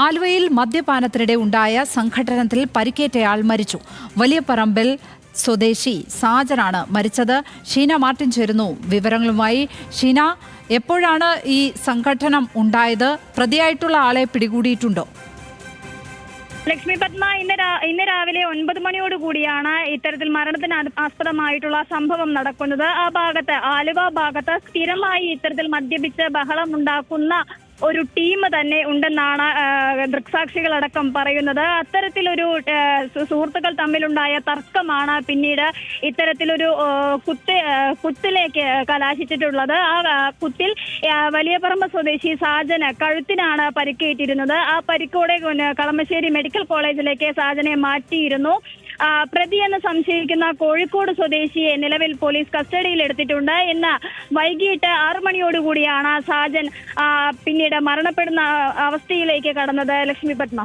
ആലുവയിൽ മദ്യപാനത്തിനിടെ ഉണ്ടായ സംഘട്ടനത്തിൽ പരിക്കേറ്റയാൾ മരിച്ചു. വലിയപറമ്പിൽ സ്വദേശി സാജനാണ് മരിച്ചത്. ഷീന മാർട്ടിൻ ചേരുന്നു വിവരങ്ങളുമായി. ഷീന, എപ്പോഴാണ് ഈ സംഘട്ടനം ഉണ്ടായത്? പ്രതിയായിട്ടുള്ള ആളെ പിടികൂടിയിട്ടുണ്ടോ? ലക്ഷ്മി പത്മ, ഇന്ന് രാവിലെ 9 മണിയോടുകൂടിയാണ് ഇത്തരത്തിൽ മരണത്തിന് ആസ്പദമായിട്ടുള്ള സംഭവം നടക്കുന്നത്. ആ ഭാഗത്ത്, ആലുവ ഭാഗത്ത് സ്ഥിരമായി ഇത്തരത്തിൽ മദ്യപിച്ച് ബഹളം ഉണ്ടാക്കുന്ന ഒരു ടീം തന്നെ ഉണ്ടെന്നാണ് ദൃക്സാക്ഷികളടക്കം പറയുന്നത്. അത്തരത്തിലൊരു സുഹൃത്തുക്കൾ തമ്മിലുണ്ടായ തർക്കമാണ് പിന്നീട് ഇത്തരത്തിലൊരു കുത്തിലേക്ക് കലാശിച്ചിട്ടുള്ളത്. ആ കുത്തിൽ വലിയപറമ്പ് സ്വദേശി സാജന് കഴുത്തിനാണ് പരിക്കേറ്റിരുന്നത്. ആ പരിക്കോടെ കളമശ്ശേരി മെഡിക്കൽ കോളേജിലേക്ക് സാജനെ മാറ്റിയിരുന്നു. പ്രതിയെന്ന് സംശയിക്കുന്ന കോഴിക്കോട് സ്വദേശിയെ നിലവിൽ പോലീസ് കസ്റ്റഡിയിൽ എടുത്തിട്ടുണ്ട്. ഇന്ന് വൈകിട്ട് 6 മണിയോടുകൂടിയാണ് സാജൻ പിന്നീട് മരണപ്പെടുന്ന അവസ്ഥയിലേക്ക് കടന്നത്. ലക്ഷ്മി പത്മ.